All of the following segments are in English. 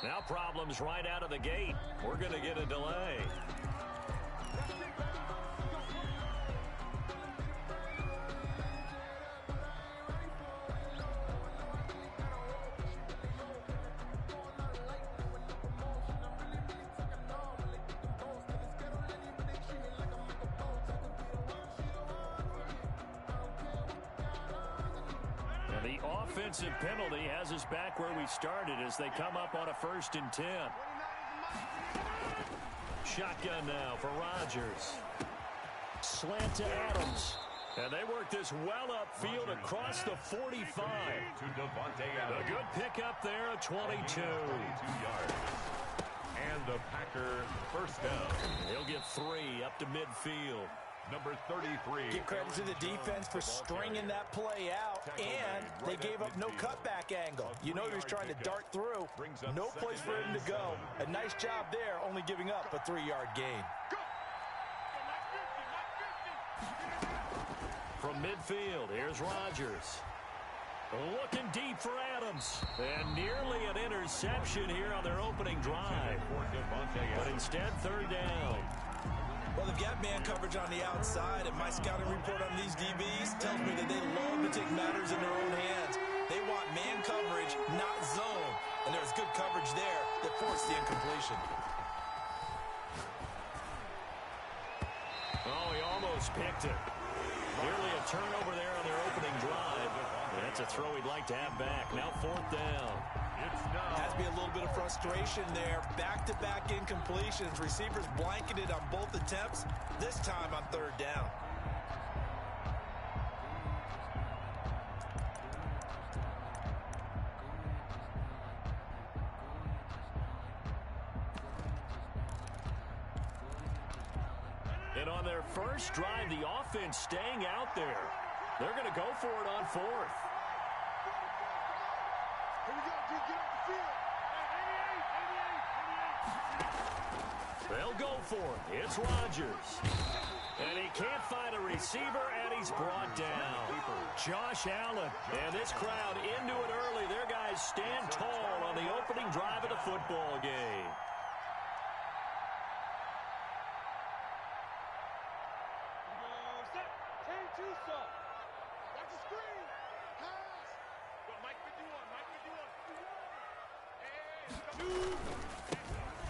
Now problems right out of the gate. We're going to get a delay. The offensive penalty has us back where we started as they come up on a 1st and 10. Shotgun now for Rodgers. Slant to Adams. And they work this well upfield across the 45. A good pickup there at 22. And the Packer first down. He'll get 3 up to midfield. Number 33. Give credit to the defense for stringing that play out, and they gave up no cutback angle. You know he was trying to dart through. No place for him to go. A nice job there, only giving up a 3-yard gain. From midfield, here's Rodgers. Looking deep for Adams. And nearly an interception here on their opening drive. But instead, 3rd down. Well, they've got man coverage on the outside, and my scouting report on these DBs tells me that they love to take matters in their own hands. They want man coverage, not zone. And there was good coverage there that forced the incompletion. Oh, he almost picked it. Nearly a turnover there on their opening drive. And that's a throw he'd like to have back. Now 4th down. Has to be a little bit of frustration there. Back-to-back incompletions. Receivers blanketed on both attempts, this time on 3rd down. And on their first drive, the offense staying out there. They're going to go for it on 4th. They'll go for it. It's Rodgers. And he can't find a receiver, and he's brought down. Josh Allen. And this crowd into it early. Their guys stand tall on the opening drive of the football game.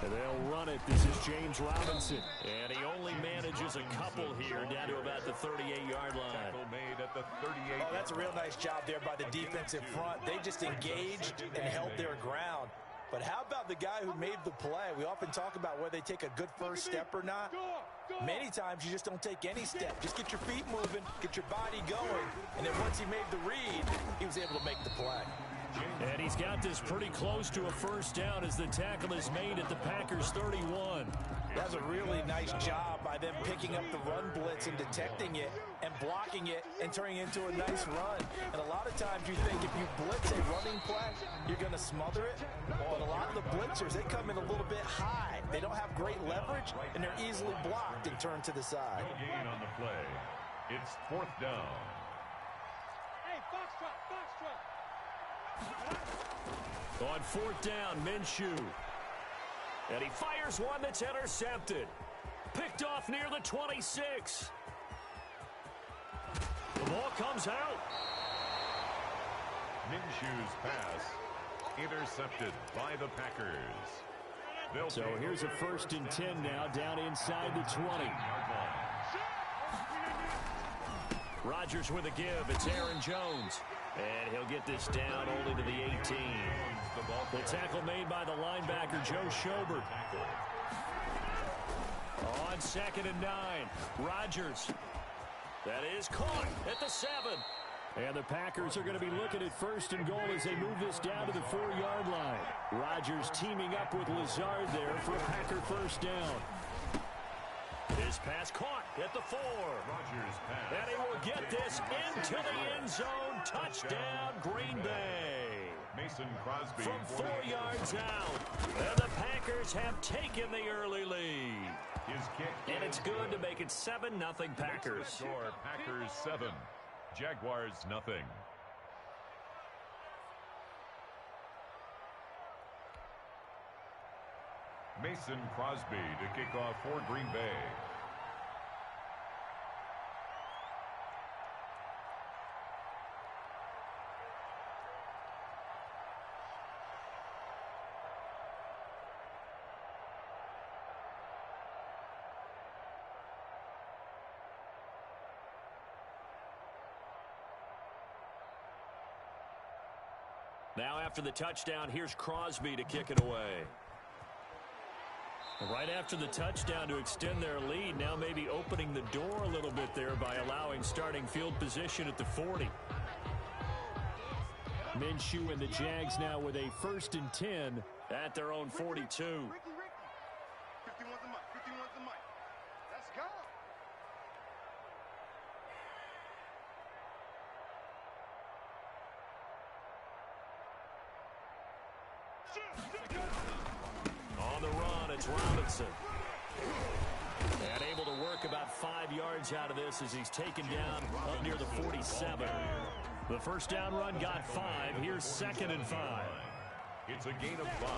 And they'll run it. This is James Robinson. And he only manages a couple here down to about the 38-yard line. Tackle made at the 38. Oh, that's a real nice job there by the defensive front. They just engaged and held their ground. But how about the guy who made the play? We often talk about whether they take a good first step or not. Many times you just don't take any step. Just get your feet moving, get your body going. And then once he made the read, he was able to make the play. And he's got this pretty close to a 1st down as the tackle is made at the Packers 31. That's a really nice job by them picking up the run blitz and detecting it and blocking it and turning it into a nice run. And a lot of times you think if you blitz a running play, you're going to smother it. But a lot of the blitzers, they come in a little bit high. They don't have great leverage, and they're easily blocked and turned to the side. No gain on the play. It's 4th down. Hey, foxtrot, foxtrot. On 4th down, Minshew. And he fires one that's intercepted. Picked off near the 26. The ball comes out. Minshew's pass intercepted by the Packers. So here's a 1st and 10 now down inside the 20. Rodgers with a give. It's Aaron Jones. And he'll get this down only to the 18. The tackle made by the linebacker, Joe Schobert. On 2nd and 9, Rodgers. That is caught at the 7. And the Packers are going to be looking at 1st and goal as they move this down to the 4-yard line. Rodgers teaming up with Lazard there for a Packer 1st down. His pass caught at the 4. Rodgers pass. And he will get this into the end zone. Touchdown, Green Bay. Mason Crosby From 4 yards out. And the Packers have taken the early lead. His kick. And it's good to make it 7-0 Packers. Score Packers 7. Jaguars nothing. Mason Crosby to kick off for Green Bay. Now after the touchdown, here's Crosby to kick it away. Right after the touchdown to extend their lead, now maybe opening the door a little bit there by allowing starting field position at the 40. Minshew and the Jags now with a 1st and 10 at their own 42. 51's the mic. 51's the mic. Let's go. On the run, it's Robinson. And able to work about 5 yards out of this as he's taken down up near the 47. The first down run got 5. Here's 2nd and 5. It's a gain of 5.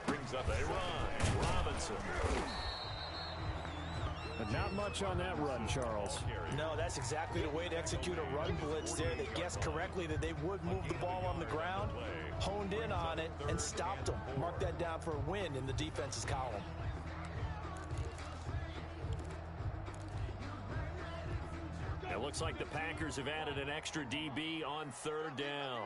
Brings up They run. Robinson. But not much on that run, Charles. No, that's exactly the way to execute a run blitz there. They guessed correctly that they would move the ball on the ground, honed in on it, and stopped them. Mark that down for a win in the defense's column. It looks like the Packers have added an extra DB on 3rd down.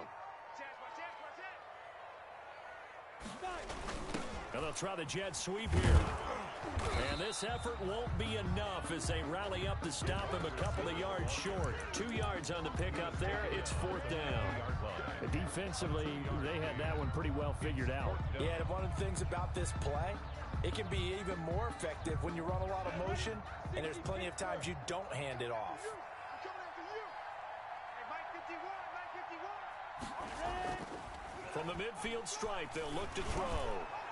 And they'll try the jet sweep here. And this effort won't be enough as they rally up to stop him a couple of yards short. 2 yards on the pickup there. It's 4th down. Defensively, they had that one pretty well figured out. Yeah, and one of the things about this play, it can be even more effective when you run a lot of motion, and there's plenty of times you don't hand it off. From the midfield stripe, they'll look to throw.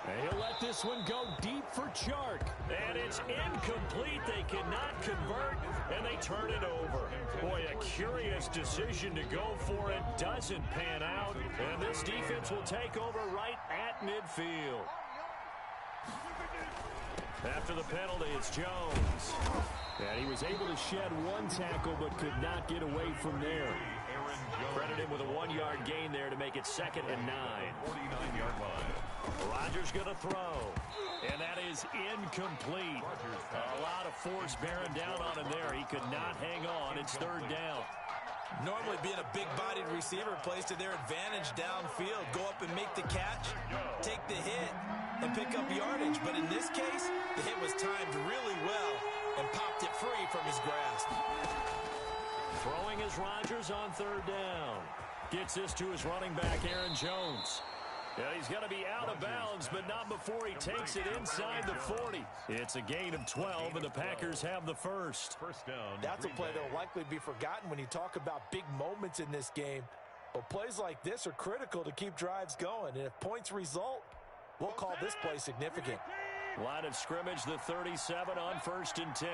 And he'll let this one go deep for Chark. And it's incomplete. They cannot convert, and they turn it over. Boy, a curious decision to go for it. Doesn't pan out. And this defense will take over right at midfield. After the penalty, it's Jones. And he was able to shed one tackle, but could not get away from there. Credit him with a 1-yard gain there to make it 2nd and 9. 49-yard line. Rodgers going to throw. And that is incomplete. A lot of force bearing down on him there. He could not hang on. It's 3rd down. Normally being a big-bodied receiver plays to their advantage downfield. Go up and make the catch, take the hit, and pick up yardage. But in this case, the hit was timed really well and popped it free from his grasp. Throwing is Rodgers on 3rd down. Gets this to his running back, Aaron Jones. Yeah, he's going to be out of bounds, but not before he takes it inside the 40. It's a gain of 12, and the Packers have the first. First down. That's a play that will likely be forgotten when you talk about big moments in this game. But plays like this are critical to keep drives going, and if points result, we'll call this play significant. Line of scrimmage, the 37 on 1st and 10.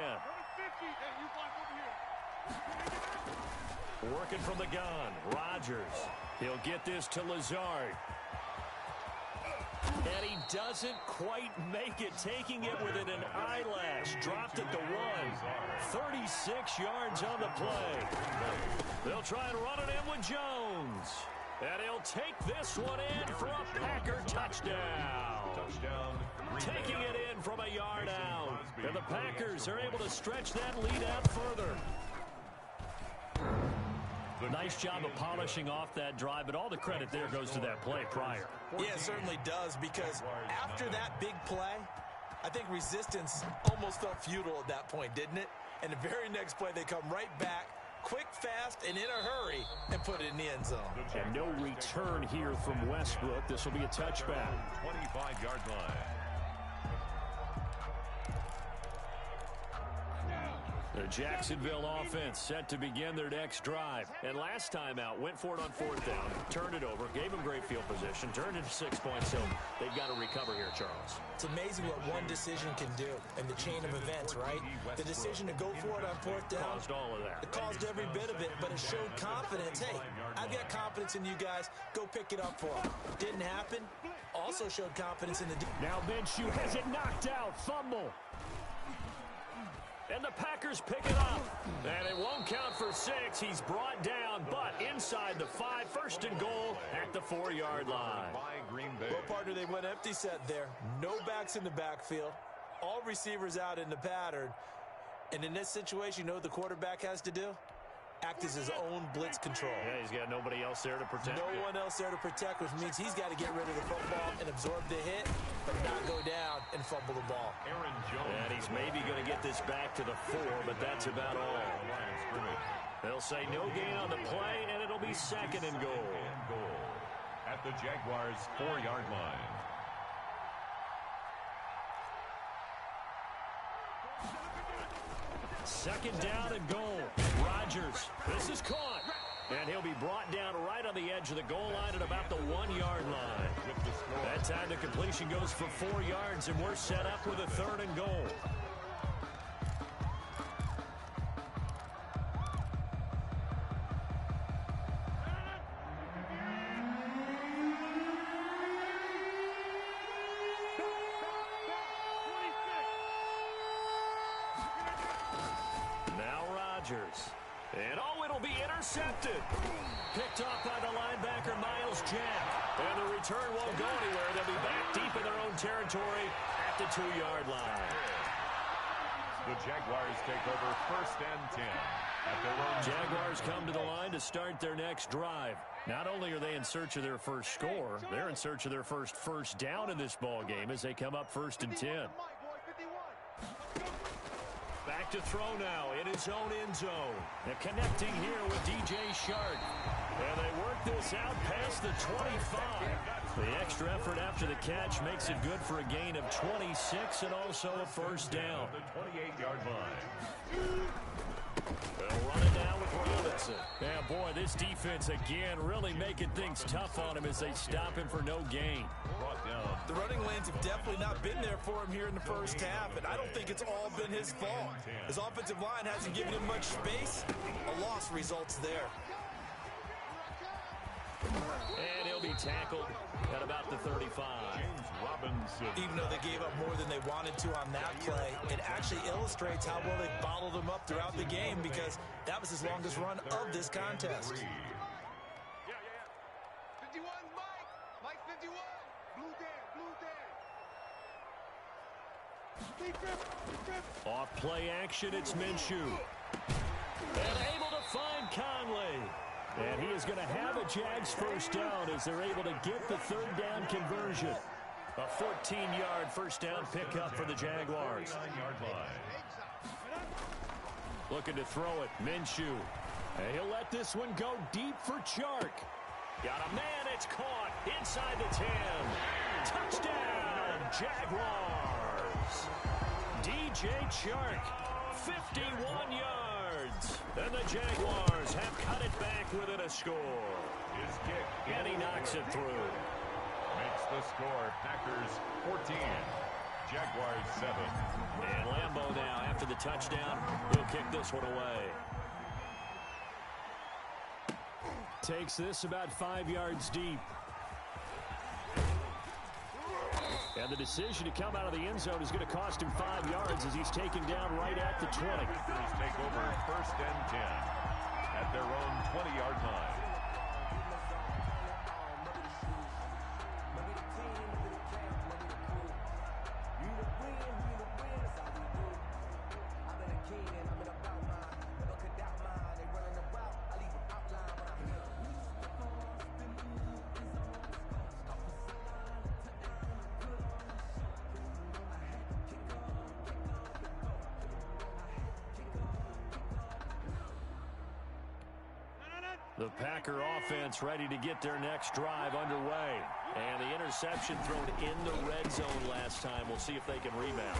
Working from the gun, Rodgers. He'll get this to Lazard. And he doesn't quite make it, taking it within an eyelash. Dropped at the 1. 36 yards on the play. They'll try and run it in with Jones. And he'll take this one in for a Packer touchdown. Taking it in from a yard out. And the Packers are able to stretch that lead out further. Nice job of polishing off that drive, but all the credit there goes to that play prior. Yeah, it certainly does, because after that big play, I think resistance almost felt futile at that point, didn't it? And the very next play, they come right back, quick, fast, and in a hurry, and put it in the end zone. And no return here from Westbrook. This will be a touchback. 25-yard line. The Jacksonville offense set to begin their next drive. And last time out, went for it on 4th down, turned it over, gave them great field position, turned it to 6 points, so they've got to recover here, Charles. It's amazing what one decision can do in the chain of events, right? The decision to go for it on 4th down Caused all of that. It caused every bit of it, but showed confidence. Hey, I've got confidence in you guys. Go pick it up for him. Didn't happen. Also showed confidence in the... Now Minshew has it knocked out. Fumble. And the Packers pick it up. And it won't count for 6. He's brought down, but inside the 5. First and goal at the 4-yard line. Well, partner, they went empty set there. No backs in the backfield. All receivers out in the pattern. And in this situation, you know what the quarterback has to do? Act as his own blitz control. Yeah, he's got nobody else there to protect. No one else there to protect, which means he's got to get rid of the football and absorb the hit, but not go down and fumble the ball. Aaron Jones. And he's maybe going to get this back to the 4, but that's about all. They'll say no gain on the play, and it'll be second and goal. At the Jaguars' 4-yard line. Second down and goal. Rodgers. This is caught. And he'll be brought down right on the edge of the goal line at about the 1-yard line. That time the completion goes for 4 yards, and we're set up with a 3rd and goal. And it'll be intercepted. Picked off by the linebacker, Miles Jack. And the return won't go anywhere. They'll be back deep in their own territory at the 2-yard line. The Jaguars take over 1st and 10. At their own Jaguars come to the line to start their next drive. Not only are they in search of their first score, they're in search of their first down in this ball game as they come up 1st and 10. Back to throw now in his own end zone. And connecting here with DJ Shark. And they work this out past the 25. The extra effort after the catch makes it good for a gain of 26 and also a 1st down. the 28-yard line. They'll run it down with Robinson. Yeah, boy, this defense again really making things tough on him as they stop him for no gain. The running lanes have definitely not been there for him here in the first half, and I don't think it's all been his fault. His offensive line hasn't given him much space. A loss results there. And he'll be tackled at about the 35. James Robinson. Even though they gave up more than they wanted to on that play, it actually illustrates how well they bottled him up throughout the game because that was his longest run of this contest. 51, Mike 51. Blue Dan. Off play action, it's Minshew. And able to find Conley. And he is going to have a Jags 1st down as they're able to get the 3rd down conversion. A 14-yard 1st down pickup for the Jaguars. 9-yard line. Looking to throw it, Minshew. And he'll let this one go deep for Chark. Got a man, it's caught inside the 10. Touchdown, Jaguars. DJ Chark, 51 yards. And the Jaguars have cut it back within a score. His kick. And he knocks it through. Makes the score Packers 14. Jaguars 7. And Lambeau now, after the touchdown, he'll kick this one away. Takes this about 5 yards deep. And the decision to come out of the end zone is going to cost him 5 yards as he's taken down right at the 20. Packers take over 1st and 10 at their own 20-yard line. The Packer offense ready to get their next drive underway. And the interception thrown in the red zone last time. We'll see if they can rebound.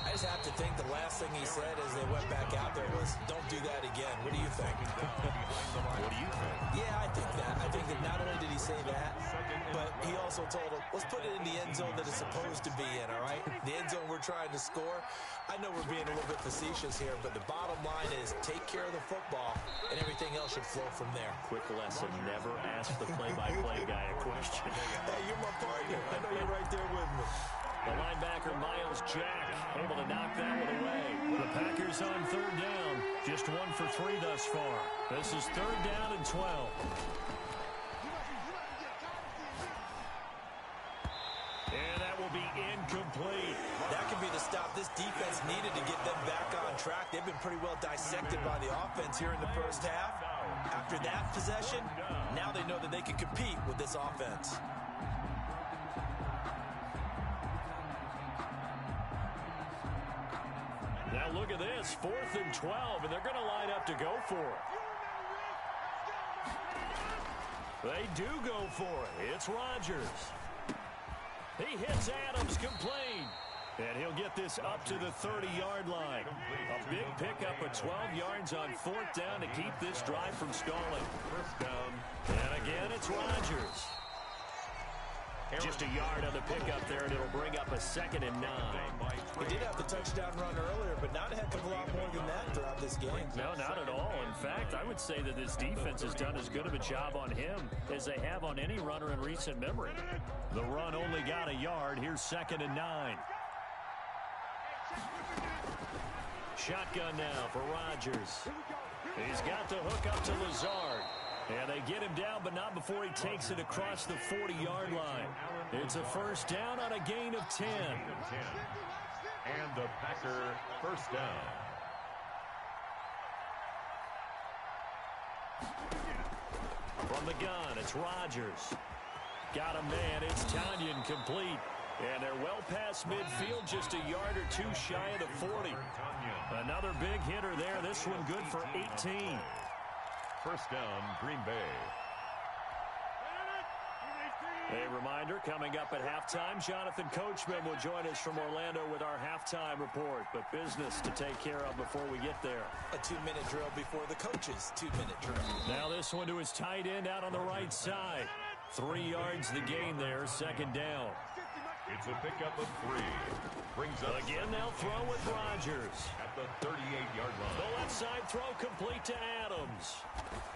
I just have to think the last thing he said as they went back out there was, don't do that again. What do you think? What do you think? Yeah, I think that. I think that not only did he say that, but he also told him, let's put it in the end zone that it's supposed to be in, all right? The end zone we're we're trying to score. I know we're being a little bit facetious here, but the bottom line is take care of the football, and everything else should flow from there. Quick lesson, never ask the play-by-play guy a question. Hey, you're my partner. I know you're right there with me. The linebacker, Miles Jack, able to knock that one away. The Packers on third down. Just 1 for 3 thus far. This is third down and 12. And that will be incomplete. That could be the stop this defense needed to get them back on track. They've been pretty well dissected by the offense here in the first half. After that possession, now they know that they can compete with this offense. Now look at this, 4th and 12, and they're going to line up to go for it. They do go for it. It's Rodgers. He hits Adams complete. And he'll get this up to the 30-yard line. A big pickup of 12 yards on 4th down to keep this drive from stalling. First down. And again, it's Rodgers. Just a yard on the pickup there, and it'll bring up a 2nd and 9. He did have the touchdown run earlier, but not a heck of a lot more than that throughout this game. No, not at all. In fact, I would say that this defense has done as good of a job on him as they have on any runner in recent memory. The run only got a yard. Here's 2nd and 9. Shotgun now for Rodgers. He's got the hook up to Lazard. And they get him down, but not before he takes it across the 40-yard line. It's a first down on a gain of 10. And the Packer first down. From the gun, it's Rodgers. Got a man, it's Tanyan complete. And they're well past midfield, just a yard or two shy of the 40. Another big hitter there, this one good for 18. First down, Green Bay. A reminder, coming up at halftime, Jonathan Coachman will join us from Orlando with our halftime report. But business to take care of before we get there. A 2-minute drill before the coach's 2-minute drill. Now this one to his tight end out on the right side. 3 yards the gain there, 2nd down. It's a pickup of 3. Brings up again, they'll throw with Rodgers. At the 38-yard line. The left side throw complete to Adams.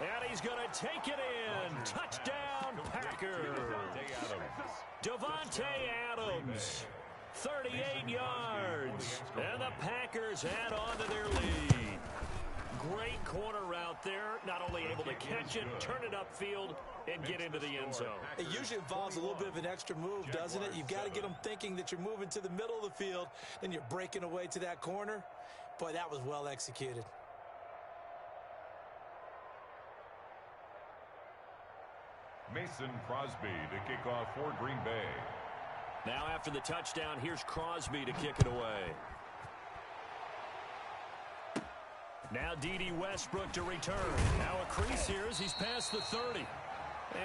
And he's going to take it in. Touchdown, Packers. Davante Adams. 38 yards. And the Packers add on to their lead. Great corner route there. Not only able to catch it, turn it upfield, and get into the end zone. It usually involves a little bit of an extra move, doesn't it? You've got to get them thinking that you're moving to the middle of the field, then you're breaking away to that corner. Boy, that was well executed. Mason Crosby to kick off for Green Bay. Now after the touchdown, here's Crosby to kick it away. Now D.D. Westbrook to return. Now a crease here as he's past the 30.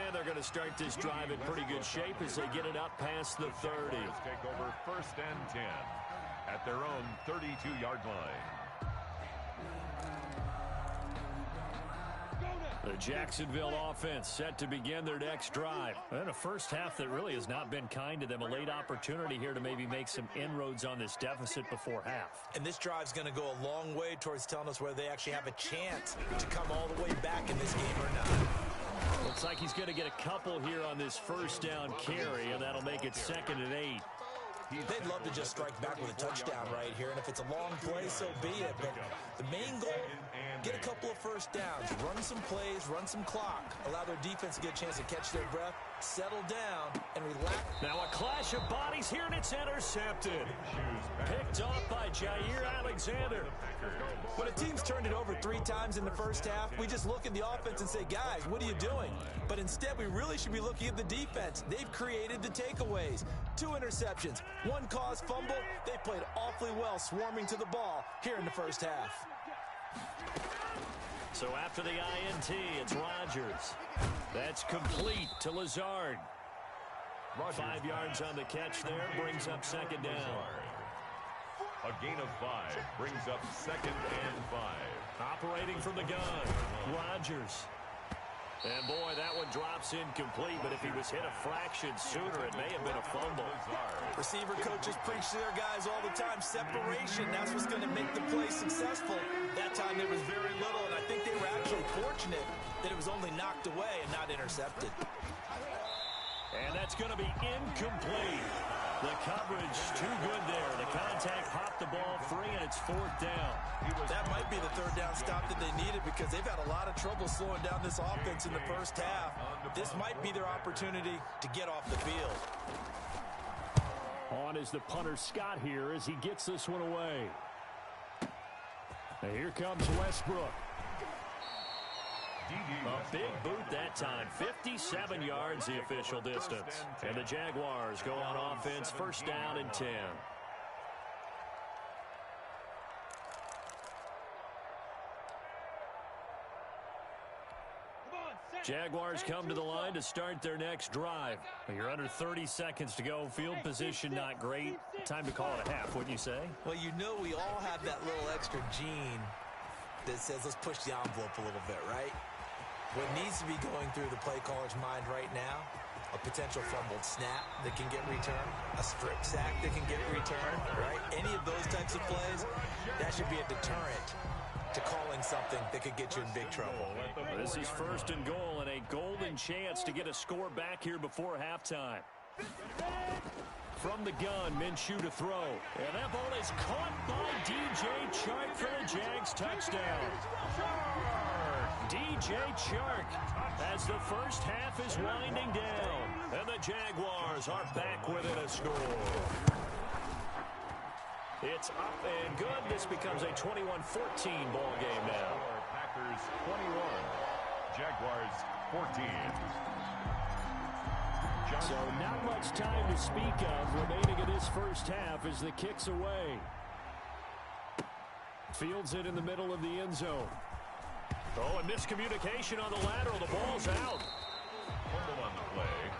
And they're going to start this drive in pretty good shape as they get it up past the 30. Take over first and 10 at their own 32-yard line. The Jacksonville offense set to begin their next drive. And a first half that really has not been kind to them. A late opportunity here to maybe make some inroads on this deficit before half. And this drive's going to go a long way towards telling us whether they actually have a chance to come all the way back in this game or not. Looks like he's going to get a couple here on this first down carry, and that'll make it 2nd and 8. They'd love to just strike back with a touchdown right here, and if it's a long play, so be it. But the main goal, get a couple of first downs, run some plays, run some clock, allow their defense to get a chance to catch their breath, settle down, and relax. Now a clash of bodies here, and it's intercepted. Picked off by Jair Alexander. When a team's turned it over 3 times in the first half, we just look at the offense and say, guys, what are you doing? But instead, we really should be looking at the defense. They've created the takeaways. 2 interceptions, 1 caused fumble. They played awfully well swarming to the ball here in the first half. So after the INT, it's Rodgers. That's complete to Lazard. 5 yards on the catch there, brings up 2nd down. A gain of 5 brings up 2nd and 5. Operating from the gun, Rodgers. And boy, that one drops incomplete, but if he was hit a fraction sooner, it may have been a fumble. Receiver coaches preach to their guys all the time. Separation, that's what's going to make the play successful. That time there was very little, and I think they were actually fortunate that it was only knocked away and not intercepted. And that's going to be incomplete. The coverage too good there. The contact popped the ball free, and it's 4th down. That might be the 3rd down stop that they needed because they've had a lot of trouble slowing down this offense in the first half. This might be their opportunity to get off the field. On is the punter Scott here as he gets this one away. And here comes Westbrook. A big boot that time. 57 yards the official distance. And the Jaguars go on offense, 1st down and 10. Jaguars come to the line to start their next drive. You're under 30 seconds to go. Field position not great. Time to call it a half, wouldn't you say? Well, you know we all have that little extra gene that says let's push the envelope a little bit, right? What needs to be going through the play caller's mind right now, a potential fumbled snap that can get returned, a strip sack that can get returned, right? Any of those types of plays, that should be a deterrent to calling something that could get you in big trouble. This is 1st and goal and a golden chance to get a score back here before halftime. From the gun, Minshew to throw. And that ball is caught by DJ Chark for the Jags touchdown. DJ Chark as the first half is winding down. And the Jaguars are back within a score. It's up and good. This becomes a 21-14 ball game now. Packers 21, Jaguars 14. So not much time to speak of remaining in this first half as the kick's away. Fields it in the middle of the end zone. Oh, and miscommunication on the lateral. The ball's out. Fumble on the play.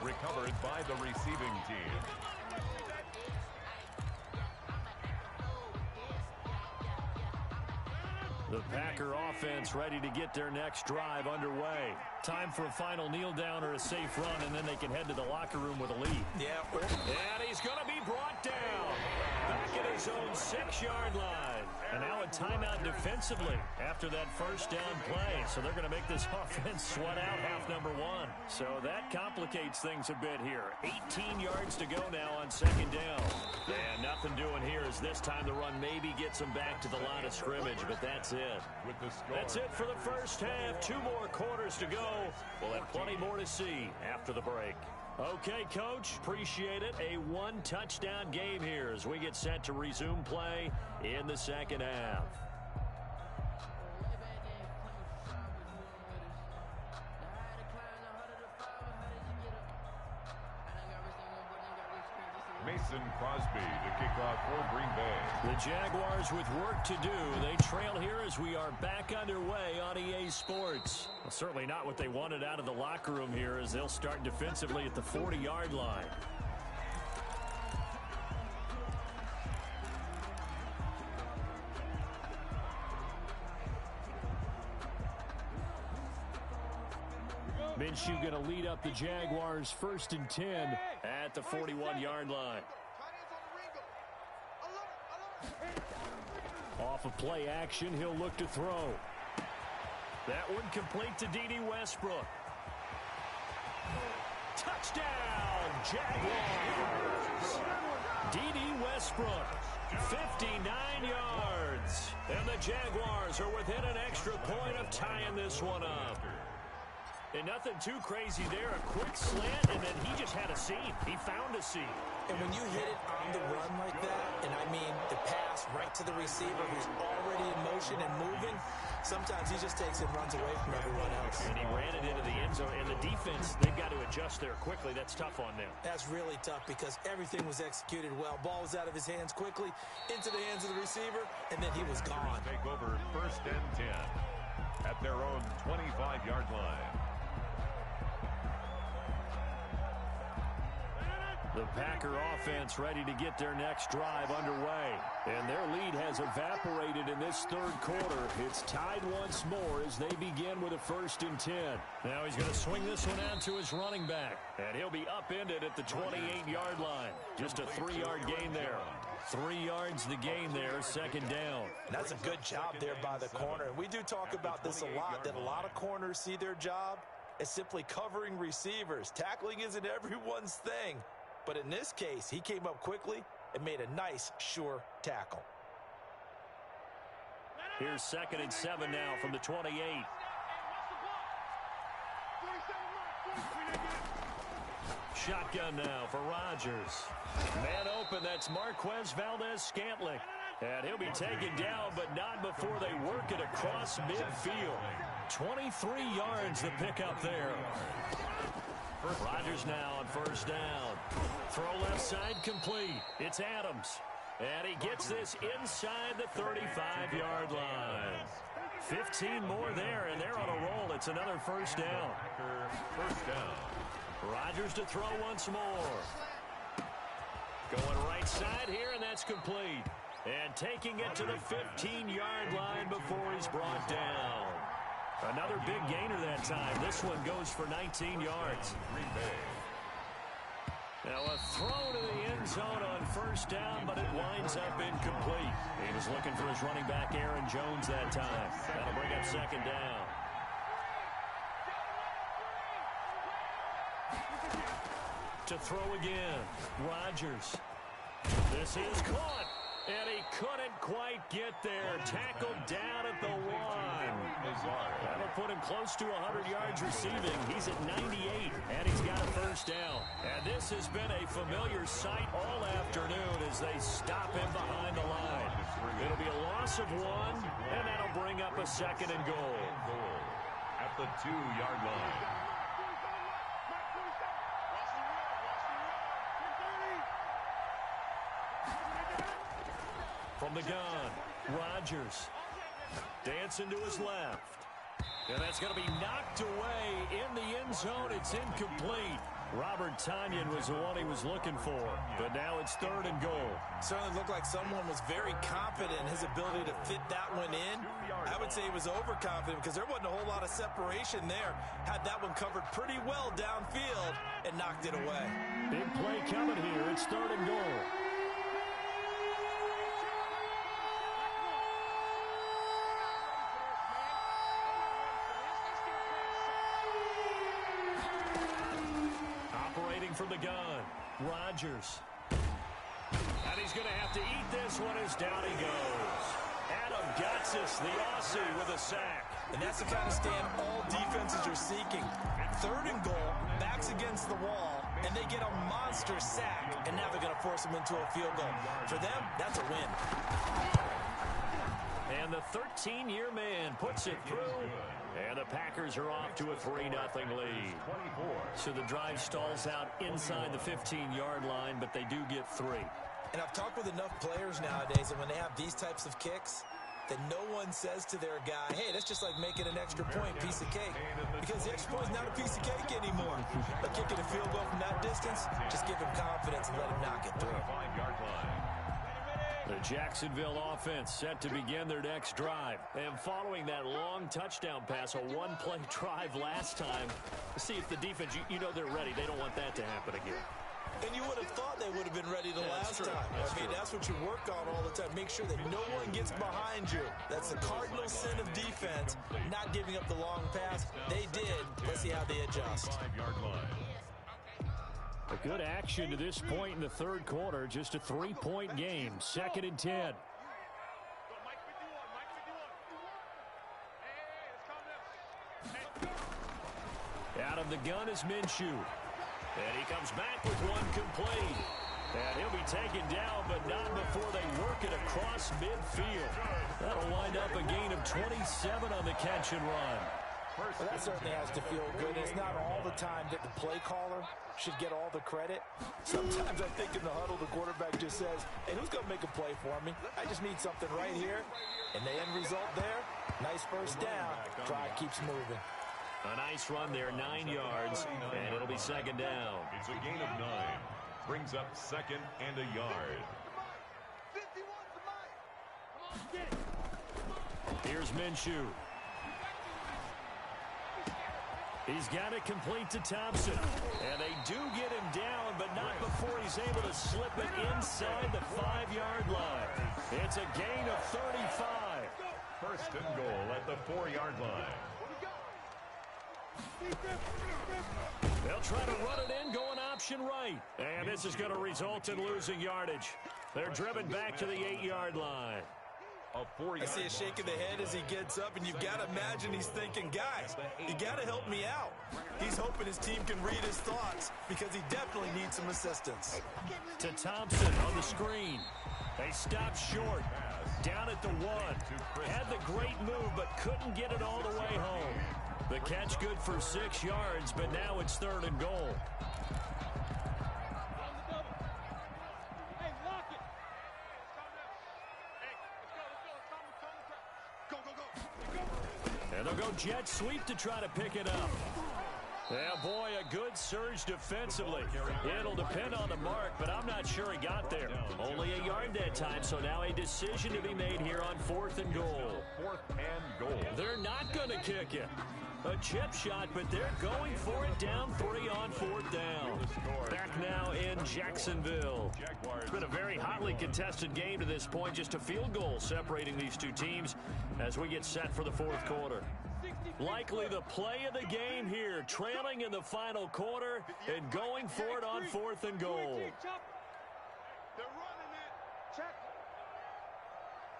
Recovered by the receiving team. The Packer offense ready to get their next drive underway. Time for a final kneel down or a safe run, and then they can head to the locker room with a lead. Yeah. And he's going to be brought down. Back at his own 6-yard line. And now a timeout defensively after that first down play. So they're going to make this offense sweat out half number 1. So that complicates things a bit here. 18 yards to go now on 2nd down. And nothing doing here as this time the run maybe gets them back to the line of scrimmage, but that's it. That's it for the first half. 2 more quarters to go. We'll have plenty more to see after the break. Okay, Coach, appreciate it. A 1-touchdown game here as we get set to resume play in the second half. Mason Crosby to kick off for Green Bay. The Jaguars with work to do. They trail here as we are back underway on EA Sports. Well, certainly not what they wanted out of the locker room here as they'll start defensively at the 40-yard line. Minshew going to lead up the Jaguars 1st and 10 at the 41-yard line. Off of play action, he'll look to throw. That one complete to D.D. Westbrook. Touchdown, Jaguars! D.D. Westbrook, 59 yards. And the Jaguars are within an extra point of tying this one up. And nothing too crazy there. A quick slant, and then he just had a seam. He found a seam. And when you hit it on the run like that, and I mean the pass right to the receiver who's already in motion and moving, sometimes he just takes and runs away from everyone else. And he ran it into the end zone. And the defense, they've got to adjust there quickly. That's tough on them. That's really tough because everything was executed well. Ball was out of his hands quickly, into the hands of the receiver, and then he was gone. Take over 1st and 10 at their own 25-yard line. The Packer offense ready to get their next drive underway. And their lead has evaporated in this third quarter. It's tied once more as they begin with a 1st and 10. Now he's going to swing this one out to his running back. And he'll be upended at the 28-yard line. Just a 3-yard gain there. 3 yards the gain there, 2nd down. That's a good job there by the corner. And we do talk about this a lot, that a lot of corners see their job as simply covering receivers. Tackling isn't everyone's thing. But in this case, he came up quickly and made a nice, sure tackle. Here's 2nd and 7 now from the 28. Shotgun now for Rodgers. Man open, that's Marquez Valdez-Scantling. And he'll be taken down, but not before they work it across midfield. 23 yards the pickup there. Rodgers now on 1st down. Throw left side complete. It's Adams. And he gets this inside the 35-yard line. 15 more there, and they're on a roll. It's another 1st down. 1st down. Rodgers to throw once more. Going right side here, and that's complete. And taking it to the 15-yard line before he's brought down. Another big gainer that time. This one goes for 19 yards. Now a throw to the end zone on 1st down, but it winds up incomplete. He was looking for his running back, Aaron Jones, that time. That'll bring up 2nd down. To throw again, Rodgers. This is caught, and he couldn't quite get there. Tackled down at the 1. That'll put him close to 100 yards receiving. He's at 98, and he's got a 1st down. And this has been a familiar sight all afternoon as they stop him behind the line. It'll be a loss of 1, and that'll bring up a 2nd and goal. At the 2-yard line. From the gun, Rodgers dancing to his left. And that's going to be knocked away in the end zone. It's incomplete. Robert Tonyan was the one he was looking for. But now it's 3rd and goal. Certainly looked like someone was very confident in his ability to fit that one in. I would say he was overconfident because there wasn't a whole lot of separation there. Had that one covered pretty well downfield and knocked it away. Big play coming here. It's 3rd and goal. From the gun, Rodgers. And he's going to have to eat this one as down he goes. Adam Gotsis, the Aussie, with a sack. And that's the kind of stand all defenses are seeking. 3rd and goal, backs against the wall, and they get a monster sack, and now they're going to force him into a field goal. For them, that's a win. And the 13-year man puts it through. And the Packers are off to a 3-0 lead. So the drive stalls out inside the 15-yard line, but they do get 3. And I've talked with enough players nowadays, and when they have these types of kicks, that no one says to their guy, hey, that's just like making an extra point, piece of cake. Because the extra point is not a piece of cake anymore. But kicking a field goal from that distance, just give him confidence and let him knock it through. 5-yard line. The Jacksonville offense set to begin their next drive. And following that long touchdown pass, a one-play drive last time, see if the defense, you know they're ready. They don't want that to happen again. And you would have thought they would have been ready the last time. That's what you work on all the time. Make sure that no one gets behind you. That's the cardinal sin of defense, not giving up the long pass. They did. Let's see how they adjust. 5-yard line. A good action to this point in the third quarter. Just a 3-point game. 2nd and 10. Out of the gun is Minshew. And he comes back with one complete. And he'll be taken down, but not before they work it across midfield. That'll wind up a gain of 27 on the catch and run. Well, that certainly has to feel good. It's not all the time that the play caller should get all the credit. Sometimes I think in the huddle, the quarterback just says, hey, who's going to make a play for me? I just need something right here. And the end result there, nice first down. Drive keeps moving. A nice run there, 9 yards, and it'll be 2nd down. It's a gain of 9. Brings up 2nd and a yard. 51's the mic. Here's Minshew. He's got it complete to Thompson. And they do get him down, but not before he's able to slip it inside the 5-yard line. It's a gain of 35. 1st and goal at the 4-yard line. They'll try to run it in, going option right. And this is going to result in losing yardage. They're driven back to the 8-yard line. I see a shake of the head as he gets up, and you've got to imagine he's thinking, guys, you got to help me out. He's hoping his team can read his thoughts because he definitely needs some assistance. To Thompson on the screen. They stop short. Down at the 1. Had the great move, but couldn't get it all the way home. The catch good for 6 yards, but now it's 3rd and goal. And they'll go jet sweep to try to pick it up. Yeah, boy, a good surge defensively. It'll depend on the mark, but I'm not sure he got there. Only a yard that time, so now a decision to be made here on 4th and goal. 4th and goal. They're not going to kick it. A chip shot, but they're going for it down 3 on 4th down. Back now in Jacksonville. It's been a very hotly contested game to this point. Just a field goal separating these two teams as we get set for the 4th quarter. Likely the play of the game here, trailing in the final quarter and going for it on 4th and goal. They're running it. Check.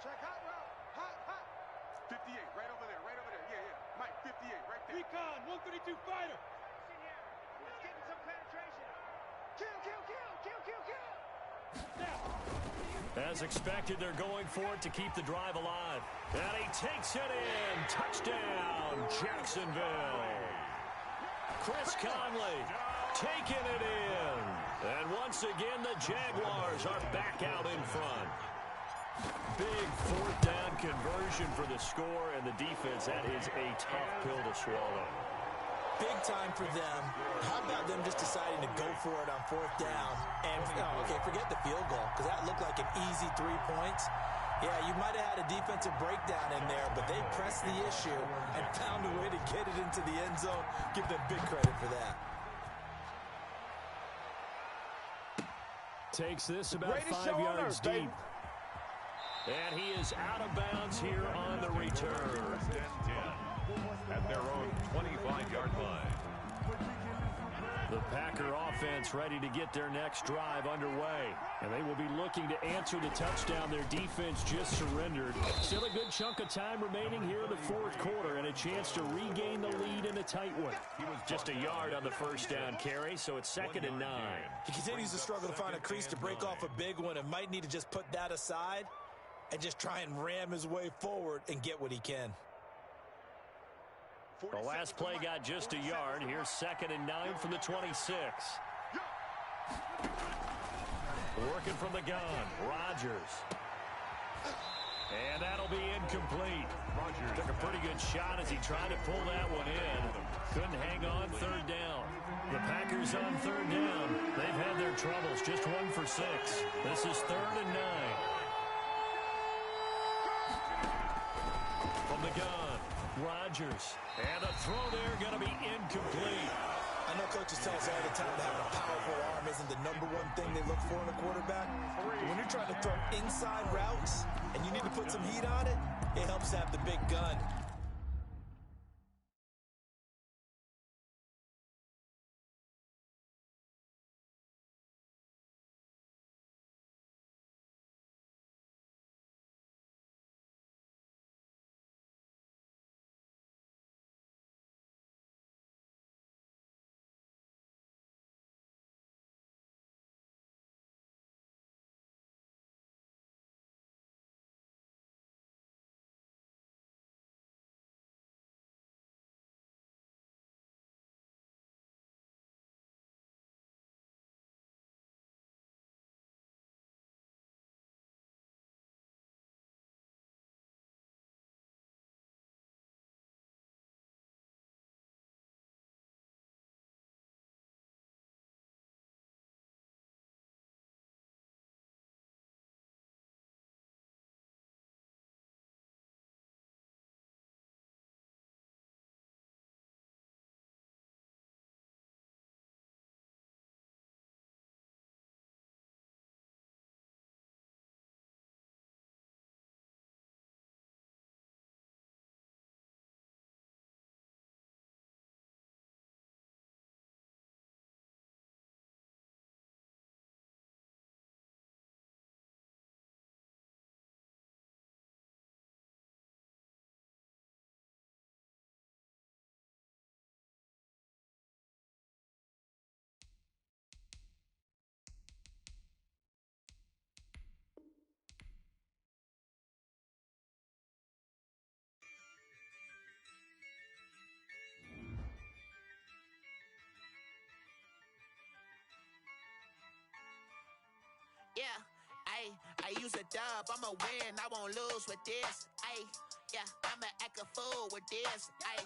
Check hot route. Hot. 58, right over there. Yeah. Mike, 58, right there. Recon, 132 fighter. Let's get some penetration. Kill. As expected, they're going for it to keep the drive alive. And he takes it in. Touchdown, Jacksonville. Chris Conley taking it in. And once again, the Jaguars are back out in front. Big 4th down conversion for the score, and the defense, that is a tough pill to swallow. Big time for them. How about them just deciding to go for it on 4th down? And, okay, forget the field goal, because that looked like an easy 3 points. Yeah, you might have had a defensive breakdown in there, but they pressed the issue and found a way to get it into the end zone. Give them big credit for that. Takes this about 5 yards deep. And he is out of bounds here on the return. 1st and 10 at their own 25-yard line. The Packer offense ready to get their next drive underway. And they will be looking to answer the touchdown their defense just surrendered. Still a good chunk of time remaining here in the 4th quarter and a chance to regain the lead in a tight one. Just a yard on the 1st down carry, so it's 2nd and 9. He continues to struggle to find a crease to break off a big one and might need to just put that aside and just try and ram his way forward and get what he can. The last play got just a yard. Here's 2nd and 9 from the 26. Working from the gun, Rodgers. And that'll be incomplete. Took a pretty good shot as he tried to pull that one in. Couldn't hang on 3rd down. The Packers on 3rd down. They've had their troubles. Just 1 for 6. This is 3rd and 9. From the gun, Rodgers. And the throw there going to be incomplete. I know coaches tell us all the time that having a powerful arm isn't the #1 thing they look for in a quarterback. But when you're trying to throw inside routes and you need to put some heat on it, it helps to have the big gun. I use a dub, I'ma win, I won't lose with this. Ay, yeah, I'ma act a fool with this. Ay,